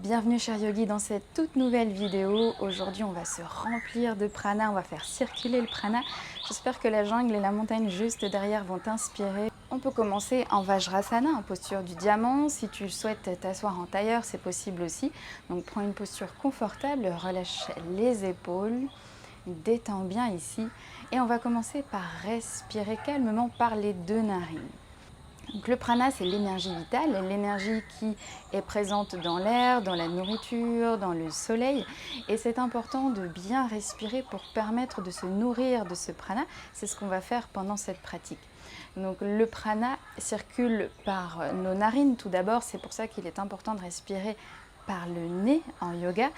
Bienvenue chers yogis dans cette toute nouvelle vidéo. Aujourd'hui on va se remplir de prana, on va faire circuler le prana. J'espère que la jungle et la montagne juste derrière vont t'inspirer. On peut commencer en Vajrasana, en posture du diamant. Si tu souhaites t'asseoir en tailleur, c'est possible aussi. Donc prends une posture confortable, relâche les épaules, détends bien ici. Et on va commencer par respirer calmement par les deux narines. Donc le prana, c'est l'énergie vitale, l'énergie qui est présente dans l'air, dans la nourriture, dans le soleil. Et c'est important de bien respirer pour permettre de se nourrir de ce prana. C'est ce qu'on va faire pendant cette pratique. Donc le prana circule par nos narines tout d'abord. C'est pour ça qu'il est important de respirer par le nez en yoga.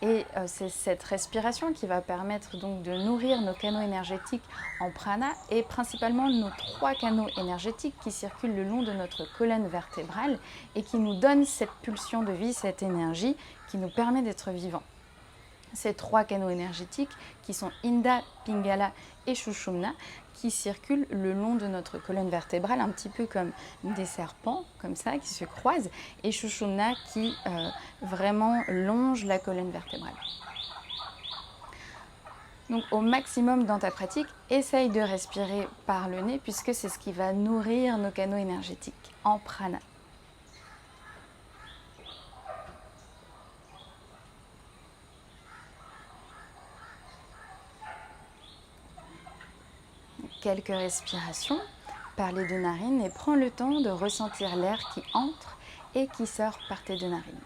Et c'est cette respiration qui va permettre donc de nourrir nos canaux énergétiques en prana et principalement nos 3 canaux énergétiques qui circulent le long de notre colonne vertébrale et qui nous donnent cette pulsion de vie, cette énergie qui nous permet d'être vivants. Ces 3 canaux énergétiques qui sont Inda, Pingala et Sushumna qui circulent le long de notre colonne vertébrale, un petit peu comme des serpents, comme ça, qui se croisent, et Sushumna qui vraiment longe la colonne vertébrale. Donc au maximum dans ta pratique, essaye de respirer par le nez puisque c'est ce qui va nourrir nos canaux énergétiques en prana. Quelques respirations par les deux narines et prends le temps de ressentir l'air qui entre et qui sort par tes deux narines.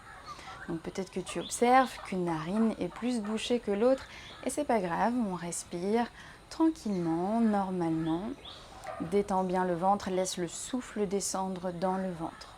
Donc peut-être que tu observes qu'une narine est plus bouchée que l'autre et c'est pas grave, on respire tranquillement, normalement. Détends bien le ventre, laisse le souffle descendre dans le ventre.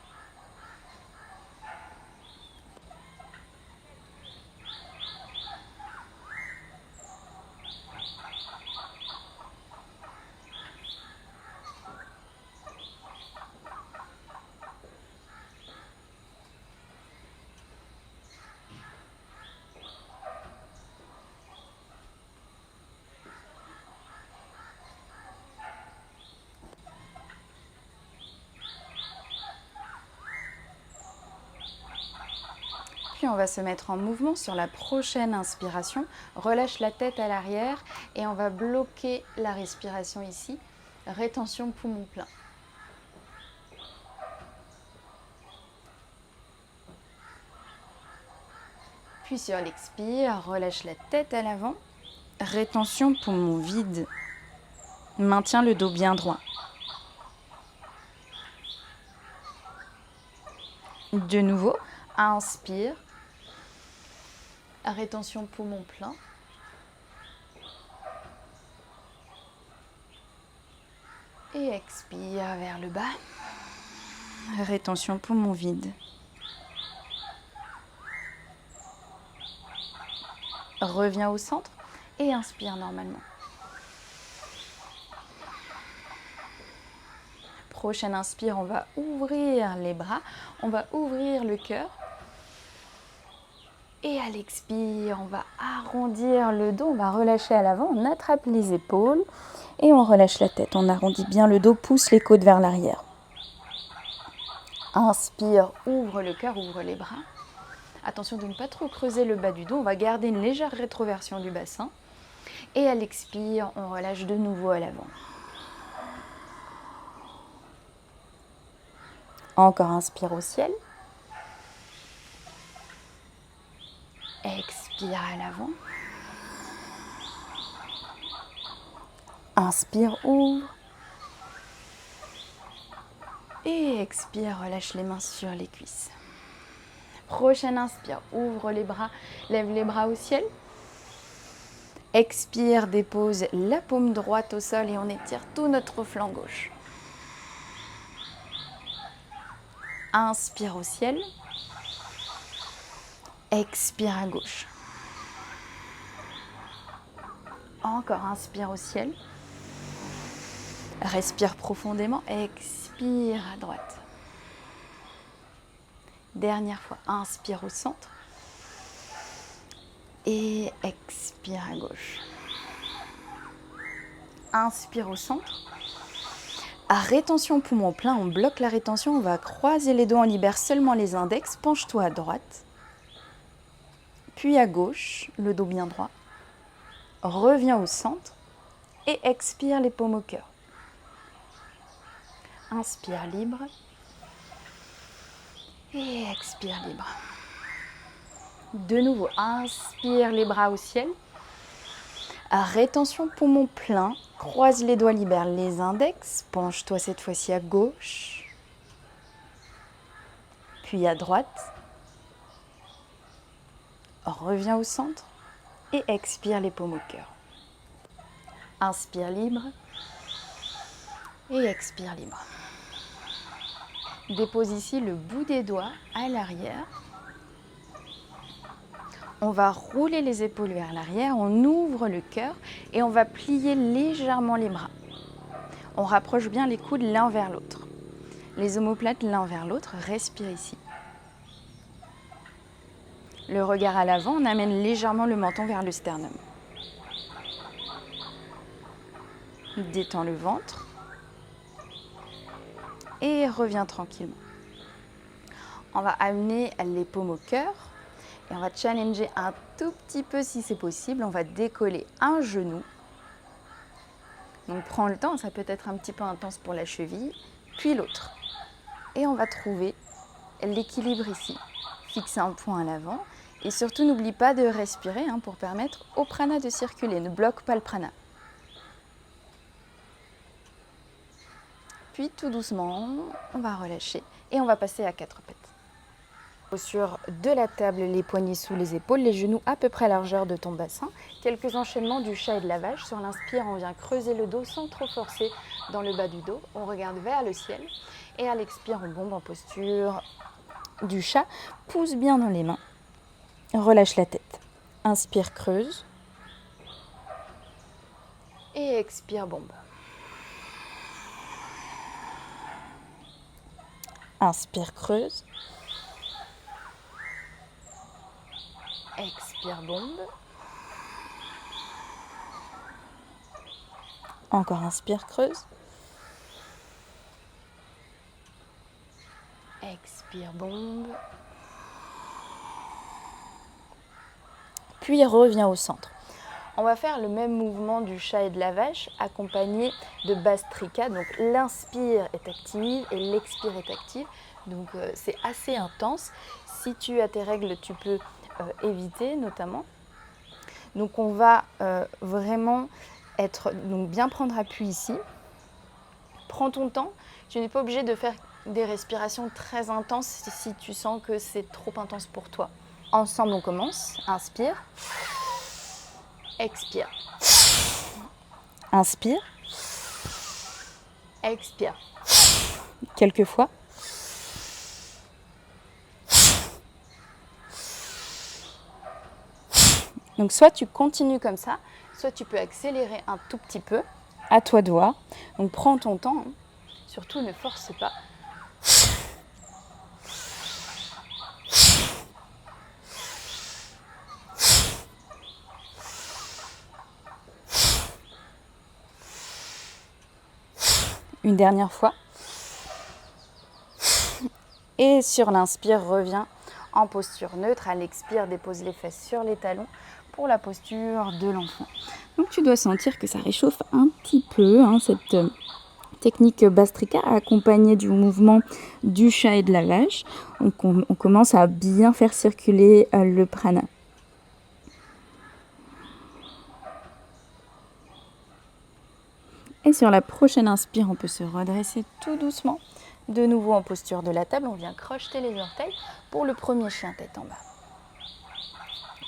Puis on va se mettre en mouvement sur la prochaine inspiration. Relâche la tête à l'arrière et on va bloquer la respiration ici. Rétention poumon plein. Puis sur l'expire, relâche la tête à l'avant. Rétention poumon vide. Maintiens le dos bien droit. De nouveau, inspire. Rétention poumon plein. Et expire vers le bas. Rétention poumon vide. Reviens au centre et inspire normalement. Prochaine inspire, on va ouvrir les bras, on va ouvrir le cœur. Et à l'expire, on va arrondir le dos, on va relâcher à l'avant, on attrape les épaules et on relâche la tête. On arrondit bien le dos, pousse les côtes vers l'arrière. Inspire, ouvre le cœur, ouvre les bras. Attention de ne pas trop creuser le bas du dos, on va garder une légère rétroversion du bassin. Et à l'expire, on relâche de nouveau à l'avant. Encore inspire au ciel. Expire à l'avant. Inspire, ouvre. Et expire, relâche les mains sur les cuisses. Prochaine inspire, ouvre les bras, lève les bras au ciel. Expire, dépose la paume droite au sol et on étire tout notre flanc gauche. Inspire au ciel. Expire à gauche. Encore inspire au ciel. Respire profondément. Expire à droite. Dernière fois, inspire au centre. Et expire à gauche. Inspire au centre. À rétention poumon plein, on bloque la rétention, on va croiser les doigts, on libère seulement les index. Penche-toi à droite. puis à gauche, le dos bien droit. Reviens au centre et expire les paumes au cœur. Inspire libre et expire libre. De nouveau, inspire les bras au ciel. Rétention poumon plein. Croise les doigts, libère les index. Penche-toi cette fois-ci à gauche. Puis à droite. Reviens au centre et expire les paumes au cœur. Inspire libre et expire libre. Dépose ici le bout des doigts à l'arrière. On va rouler les épaules vers l'arrière, on ouvre le cœur et on va plier légèrement les bras. On rapproche bien les coudes l'un vers l'autre. Les omoplates l'un vers l'autre, respire ici. Le regard à l'avant, on amène légèrement le menton vers le sternum. Détends le ventre et reviens tranquillement. On va amener les paumes au cœur et on va challenger un tout petit peu si c'est possible. On va décoller un genou. Donc prends le temps, ça peut être un petit peu intense pour la cheville, puis l'autre. Et on va trouver l'équilibre ici. Fixer un point à l'avant et surtout n'oublie pas de respirer pour permettre au prana de circuler. Ne bloque pas le prana. Puis tout doucement, on va relâcher et on va passer à quatre pattes. Posture de la table, les poignets sous les épaules, les genoux à peu près à la largeur de ton bassin. Quelques enchaînements du chat et de la vache. Sur l'inspire, on vient creuser le dos sans trop forcer dans le bas du dos. On regarde vers le ciel et à l'expire, on bombe en posture du chat. Pousse bien dans les mains. Relâche la tête. Inspire, creuse. Et expire, bombe. Inspire, creuse. Expire, bombe. Encore inspire, creuse. Expire, bombe. Puis reviens au centre. On va faire le même mouvement du chat et de la vache accompagné de Bhastrika. Donc l'inspire est active et l'expire est active. Donc c'est assez intense. Si tu as tes règles, tu peux éviter notamment. Donc on va vraiment bien prendre appui ici. Prends ton temps. Tu n'es pas obligé de faire des respirations très intenses si tu sens que c'est trop intense pour toi. Ensemble, on commence. Inspire. Expire. Inspire. Expire. Quelques fois. Donc soit tu continues comme ça, soit tu peux accélérer un tout petit peu. À toi de voir. Donc prends ton temps. Surtout ne force pas. Une dernière fois. Et sur l'inspire, reviens en posture neutre. À l'expire, dépose les fesses sur les talons pour la posture de l'enfant. Donc tu dois sentir que ça réchauffe un petit peu, cette technique Bhastrika accompagnée du mouvement du chat et de la vache. Donc on commence à bien faire circuler le prana. Et sur la prochaine inspire, on peut se redresser tout doucement. De nouveau en posture de la table, on vient crocheter les orteils pour le premier chien tête en bas.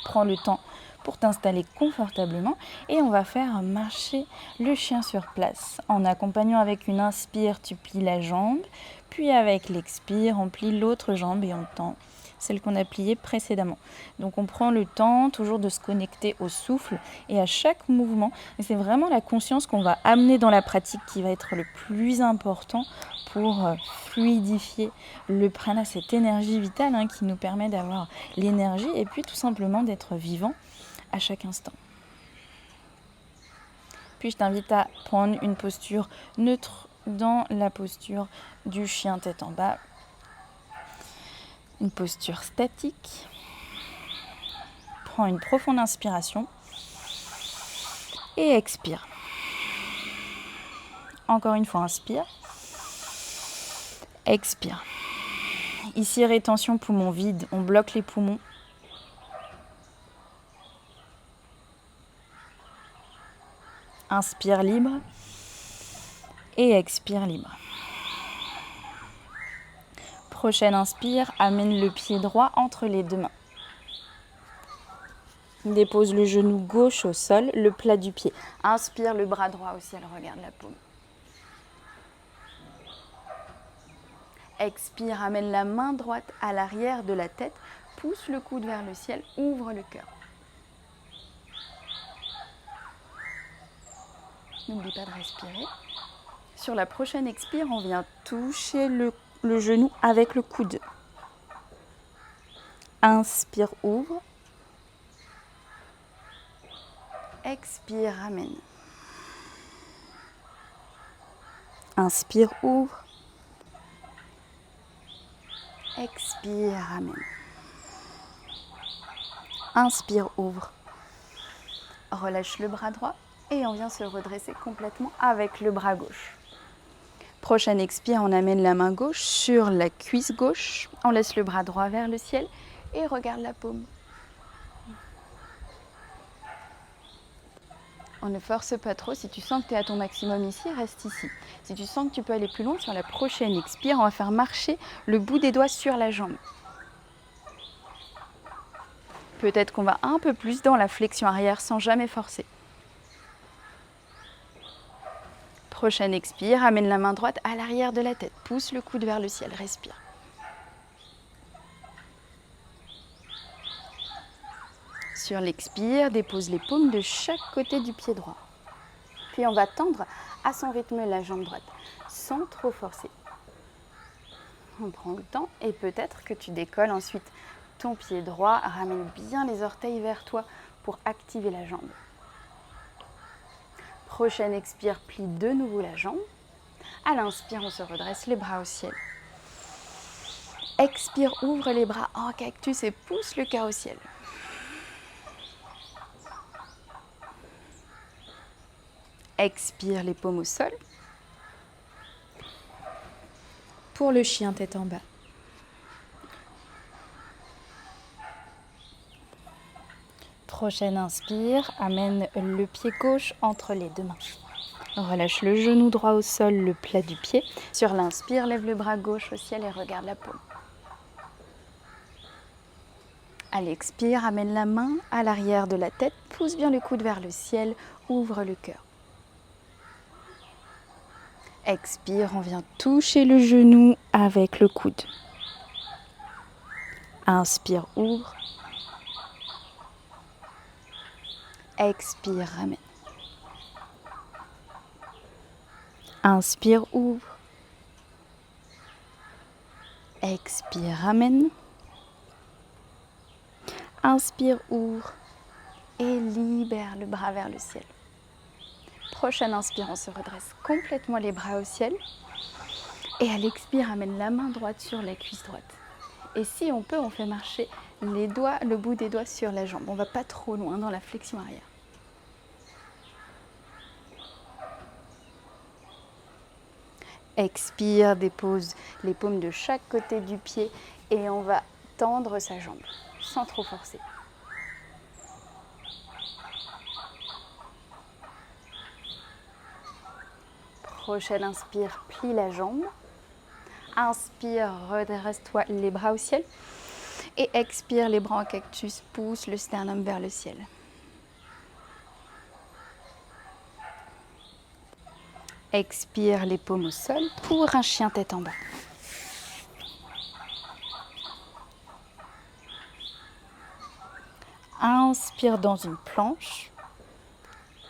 Prends le temps pour t'installer confortablement et on va faire marcher le chien sur place. En accompagnant avec une inspire, tu plies la jambe, puis avec l'expire, on plie l'autre jambe et on tend celle qu'on a pliée précédemment. Donc on prend le temps toujours de se connecter au souffle et à chaque mouvement. Et c'est vraiment la conscience qu'on va amener dans la pratique qui va être le plus important pour fluidifier le prana, cette énergie vitale qui nous permet d'avoir l'énergie et puis tout simplement d'être vivant à chaque instant. Puis je t'invite à prendre une posture neutre dans la posture du chien tête en bas. Une posture statique. Prends une profonde inspiration et expire. Encore une fois, inspire. Expire. Ici, rétention poumon vide. On bloque les poumons. Inspire libre. Et expire libre. Prochaine inspire, amène le pied droit entre les deux mains. Dépose le genou gauche au sol, le plat du pied. Inspire le bras droit au ciel, regarde la paume. Expire, amène la main droite à l'arrière de la tête, pousse le coude vers le ciel, ouvre le cœur. N'oublie pas de respirer. Sur la prochaine expire, on vient toucher le genou avec le coude. Inspire, ouvre. Expire, ramène. Inspire, ouvre. Expire, ramène. Inspire, ouvre. Relâche le bras droit et on vient se redresser complètement avec le bras gauche. Prochaine expire, on amène la main gauche sur la cuisse gauche. On laisse le bras droit vers le ciel et regarde la paume. On ne force pas trop. Si tu sens que tu es à ton maximum ici, reste ici. Si tu sens que tu peux aller plus loin, sur la prochaine expire, on va faire marcher le bout des doigts sur la jambe. Peut-être qu'on va un peu plus dans la flexion arrière sans jamais forcer. Prochaine expire, amène la main droite à l'arrière de la tête. Pousse le coude vers le ciel, respire. Sur l'expire, dépose les paumes de chaque côté du pied droit. Puis on va tendre à son rythme la jambe droite, sans trop forcer. On prend le temps et peut-être que tu décolles ensuite ton pied droit, ramène bien les orteils vers toi pour activer la jambe. Prochaine expire, plie de nouveau la jambe. À l'inspire, on se redresse les bras au ciel. Expire, ouvre les bras en cactus et pousse le cœur au ciel. Expire, les paumes au sol. Pour le chien, tête en bas. Prochaine inspire, amène le pied gauche entre les deux mains. Relâche le genou droit au sol, le plat du pied. Sur l'inspire, lève le bras gauche au ciel et regarde la paume. À l'expire, amène la main à l'arrière de la tête, pousse bien le coude vers le ciel, ouvre le cœur. Expire, on vient toucher le genou avec le coude. Inspire, ouvre. Expire, ramène. Inspire, ouvre. Expire, ramène. Inspire, ouvre. Et libère le bras vers le ciel. Prochaine inspire, on se redresse complètement les bras au ciel. Et à l'expire, amène la main droite sur la cuisse droite. Et si on peut, on fait marcher les doigts, le bout des doigts sur la jambe. On ne va pas trop loin dans la flexion arrière. Expire, dépose les paumes de chaque côté du pied et on va tendre sa jambe sans trop forcer. Prochaine inspire, plie la jambe. Inspire, redresse-toi les bras au ciel. Et expire, les bras en cactus, pousse le sternum vers le ciel. Expire, les paumes au sol pour un chien tête en bas. Inspire dans une planche.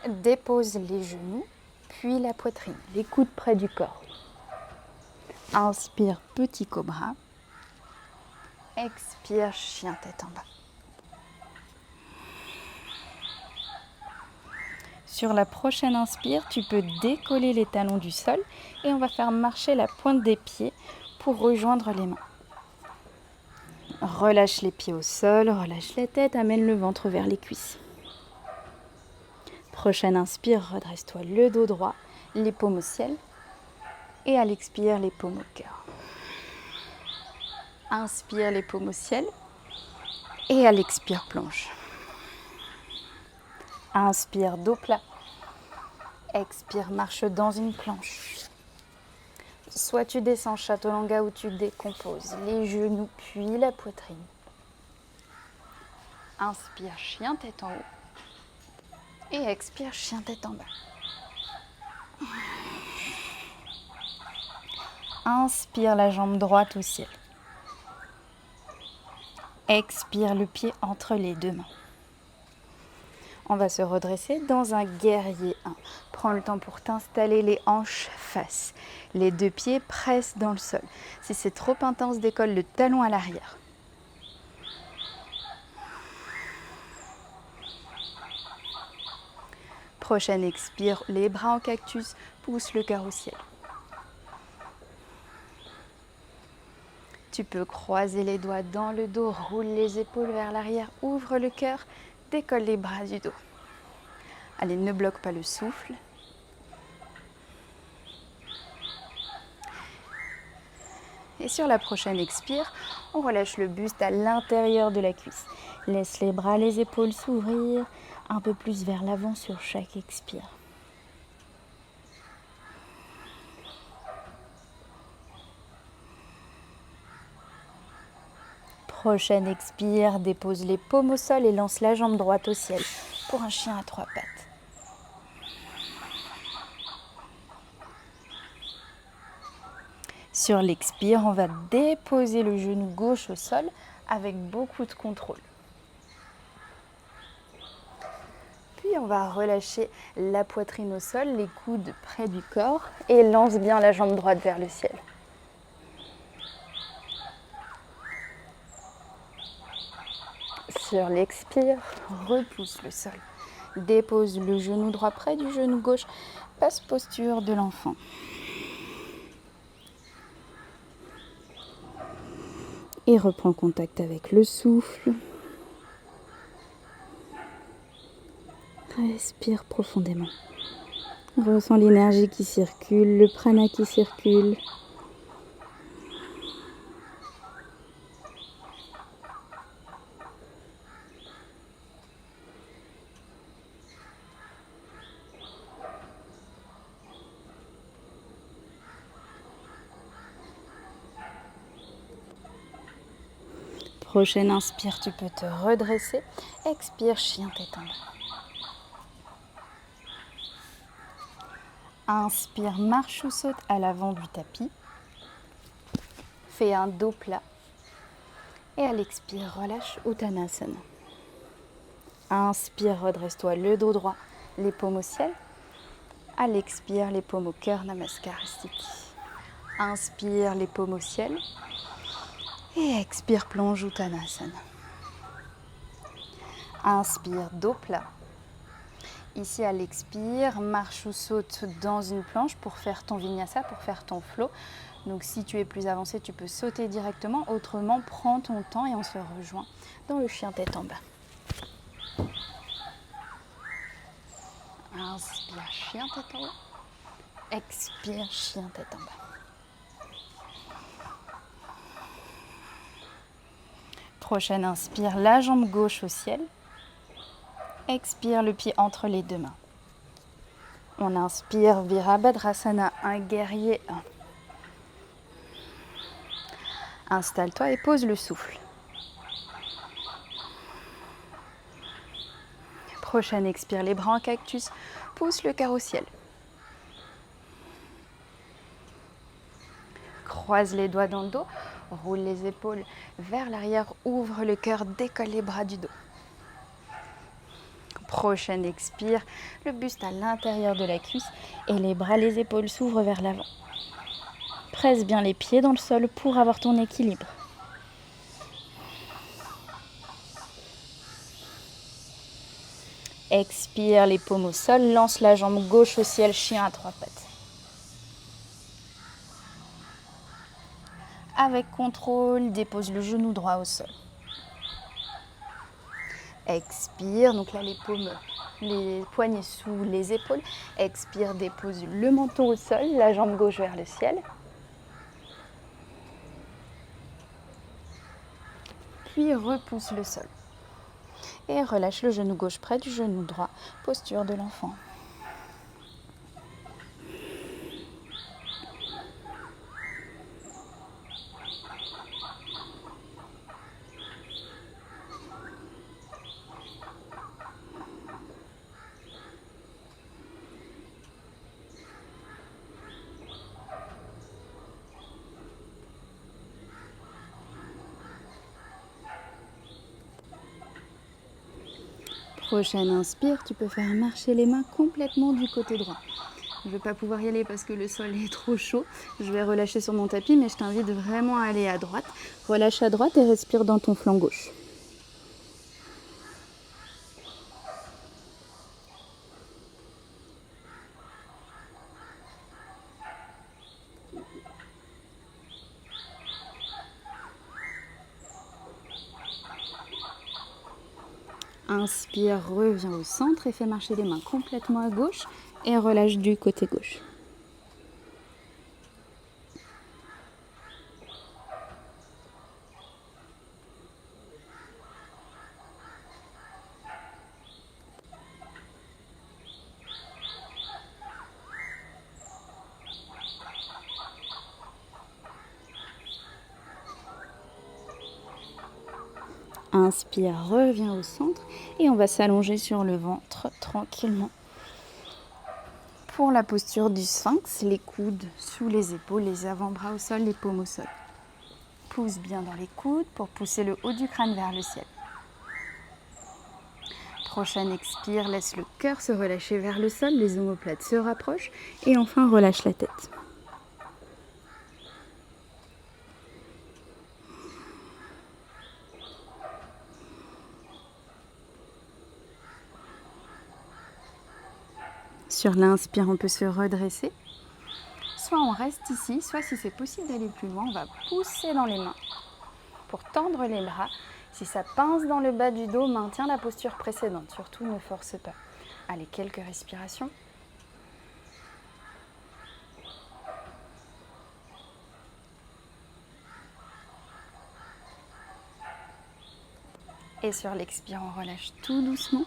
Dépose les genoux, puis la poitrine, les coudes près du corps. Inspire, petit cobra. Expire, chien tête en bas. Sur la prochaine inspire, tu peux décoller les talons du sol et on va faire marcher la pointe des pieds pour rejoindre les mains. Relâche les pieds au sol, relâche la tête, amène le ventre vers les cuisses. Prochaine inspire, redresse-toi le dos droit, les paumes au ciel. Et à l'expire, les paumes au cœur. Inspire, les paumes au ciel. Et à l'expire, plonge. Inspire, dos plat. Expire, marche dans une planche. Soit tu descends chaturanga ou tu décomposes les genoux puis la poitrine. Inspire, chien tête en haut. Et expire, chien tête en bas. Inspire, la jambe droite au ciel. Expire, le pied entre les deux mains. On va se redresser dans un guerrier 1. Prends le temps pour t'installer, les hanches face. Les deux pieds pressent dans le sol. Si c'est trop intense, décolle le talon à l'arrière. Prochaine expire, les bras en cactus, pousse le cœur au ciel. Tu peux croiser les doigts dans le dos, roule les épaules vers l'arrière, ouvre le cœur, décolle les bras du dos. Allez, ne bloque pas le souffle. Et sur la prochaine expire, on relâche le buste à l'intérieur de la cuisse. Laisse les bras, les épaules s'ouvrir, un peu plus vers l'avant sur chaque expire. Prochaine expire, dépose les paumes au sol et lance la jambe droite au ciel pour un chien à trois pattes. Sur l'expire, on va déposer le genou gauche au sol avec beaucoup de contrôle. Puis on va relâcher la poitrine au sol, les coudes près du corps et lance bien la jambe droite vers le ciel. Sur l'expire, repousse le sol. Dépose le genou droit près du genou gauche, passe posture de l'enfant. Et reprends contact avec le souffle. Respire profondément. Ressens l'énergie qui circule, le prana qui circule. Prochaine inspire, tu peux te redresser. Expire, chien tête en bas. Inspire, marche ou saute à l'avant du tapis. Fais un dos plat. Et à l'expire, relâche Uttanasana. Inspire, redresse-toi le dos droit, les paumes au ciel. À l'expire, les paumes au cœur, Namaskar-Stiti. Inspire, les paumes au ciel. Et expire, plonge Uttanasana. Inspire, dos plat. Ici, à l'expire, marche ou saute dans une planche pour faire ton vinyasa, pour faire ton flow. Donc, si tu es plus avancé, tu peux sauter directement. Autrement, prends ton temps et on se rejoint dans le chien tête en bas. Inspire, chien tête en haut. Expire, chien tête en bas. Prochaine inspire, la jambe gauche au ciel. Expire, le pied entre les deux mains. On inspire, Virabhadrasana, un guerrier 1. Installe-toi et pose le souffle. Prochaine expire, les bras en cactus, pousse le cœur au ciel. Croise les doigts dans le dos, roule les épaules vers l'arrière, ouvre le cœur, décolle les bras du dos. Prochaine expire, le buste à l'intérieur de la cuisse et les bras, les épaules s'ouvrent vers l'avant. Presse bien les pieds dans le sol pour avoir ton équilibre. Expire, les paumes au sol, lance la jambe gauche au ciel, chien à trois pattes. Avec contrôle, dépose le genou droit au sol. Expire, donc là les paumes, les poignets sous les épaules. Expire, dépose le menton au sol, la jambe gauche vers le ciel. Puis repousse le sol. Et relâche le genou gauche près du genou droit, posture de l'enfant. Prochaine inspire, tu peux faire marcher les mains complètement du côté droit. Je ne vais pas pouvoir y aller parce que le sol est trop chaud. Je vais relâcher sur mon tapis, mais je t'invite vraiment à aller à droite. Relâche à droite et respire dans ton flanc gauche. Inspire, reviens au centre et fais marcher les mains complètement à gauche et relâche du côté gauche. Inspire, reviens au centre et on va s'allonger sur le ventre tranquillement. Pour la posture du sphinx, les coudes sous les épaules, les avant-bras au sol, les paumes au sol. Pousse bien dans les coudes pour pousser le haut du crâne vers le ciel. Prochaine expire, laisse le cœur se relâcher vers le sol, les omoplates se rapprochent et enfin relâche la tête. Sur l'inspire, on peut se redresser. Soit on reste ici, soit si c'est possible d'aller plus loin, on va pousser dans les mains pour tendre les bras. Si ça pince dans le bas du dos, maintiens la posture précédente. Surtout, ne force pas. Allez, quelques respirations. Et sur l'expire, on relâche tout doucement.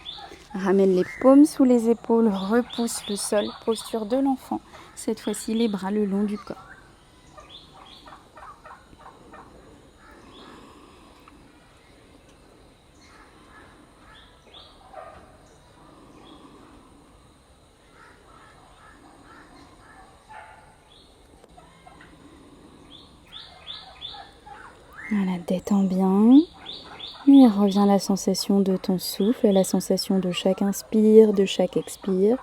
Ramène les paumes sous les épaules, repousse le sol, posture de l'enfant. Cette fois-ci, les bras le long du corps. Voilà, détends bien. Et revient la sensation de ton souffle, la sensation de chaque inspire, de chaque expire.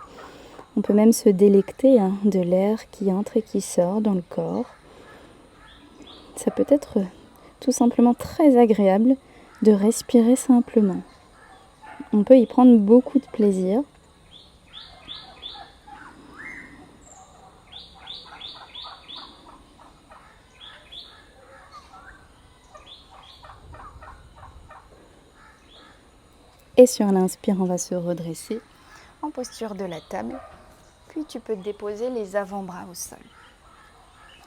On peut même se délecter de l'air qui entre et qui sort dans le corps. Ça peut être tout simplement très agréable de respirer simplement. On peut y prendre beaucoup de plaisir. Et sur l'inspire, on va se redresser en posture de la table. Puis tu peux déposer les avant-bras au sol.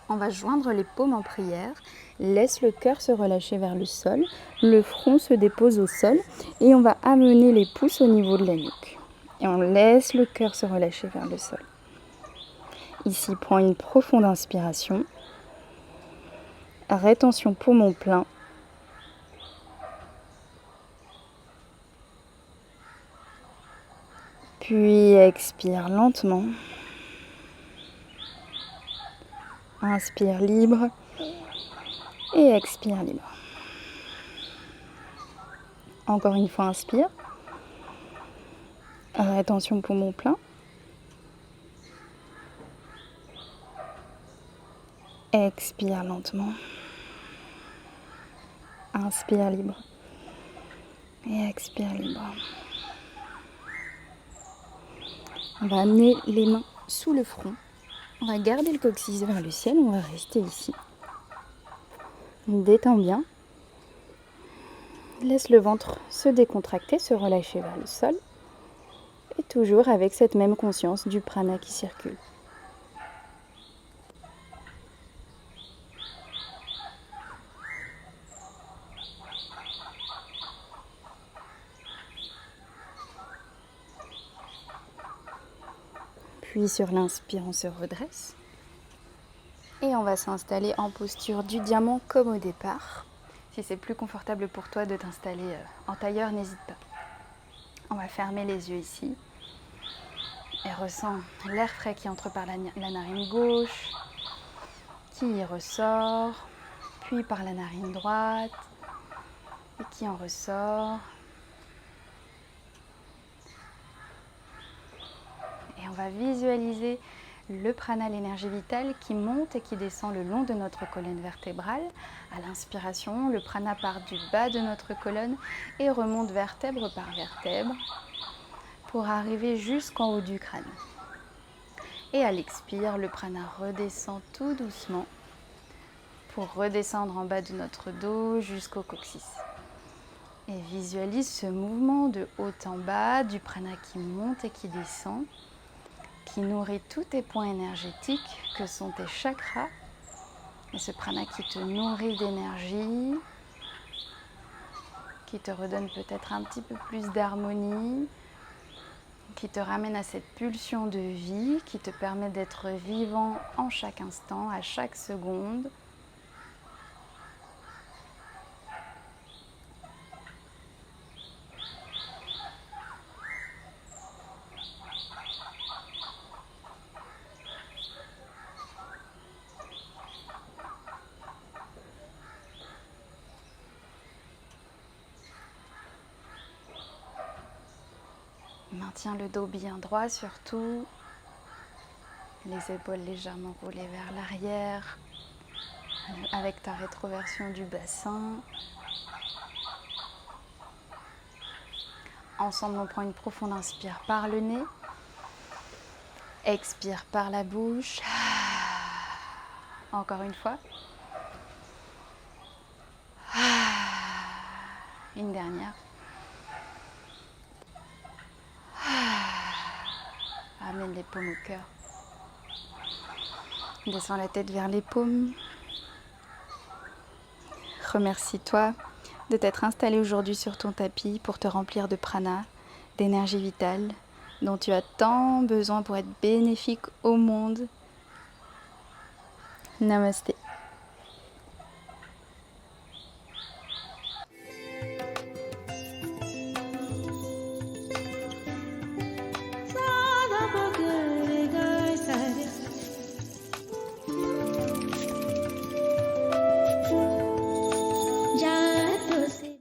On va joindre les paumes en prière. Laisse le cœur se relâcher vers le sol. Le front se dépose au sol. Et on va amener les pouces au niveau de la nuque. Et on laisse le cœur se relâcher vers le sol. Ici, prends une profonde inspiration. Rétention poumon plein. Puis expire lentement. Inspire libre et expire libre. Encore une fois, inspire. Rétention poumon plein. Expire lentement. Inspire libre et expire libre. On va amener les mains sous le front. On va garder le coccyx vers le ciel. On va rester ici. Détends bien. Laisse le ventre se décontracter, se relâcher vers le sol. Et toujours avec cette même conscience du prana qui circule. Puis sur l'inspire, on se redresse. Et on va s'installer en posture du diamant comme au départ. Si c'est plus confortable pour toi de t'installer en tailleur, n'hésite pas. On va fermer les yeux ici. Et ressens l'air frais qui entre par la narine gauche, qui y ressort, puis par la narine droite, et qui en ressort. Et on va visualiser le prana, l'énergie vitale, qui monte et qui descend le long de notre colonne vertébrale. À l'inspiration, le prana part du bas de notre colonne et remonte vertèbre par vertèbre pour arriver jusqu'en haut du crâne. Et à l'expire, le prana redescend tout doucement pour redescendre en bas de notre dos jusqu'au coccyx. Et visualise ce mouvement de haut en bas, du prana qui monte et qui descend, qui nourrit tous tes points énergétiques que sont tes chakras. Et ce prana qui te nourrit d'énergie, qui te redonne peut-être un petit peu plus d'harmonie, qui te ramène à cette pulsion de vie, qui te permet d'être vivant en chaque instant, à chaque seconde. Maintiens le dos bien droit surtout, les épaules légèrement roulées vers l'arrière, avec ta rétroversion du bassin. Ensemble, on prend une profonde inspire par le nez, expire par la bouche. Encore une fois. Une dernière. Amène les paumes au cœur. Descends la tête vers les paumes. Remercie-toi de t'être installé aujourd'hui sur ton tapis pour te remplir de prana, d'énergie vitale, dont tu as tant besoin pour être bénéfique au monde. Namasté.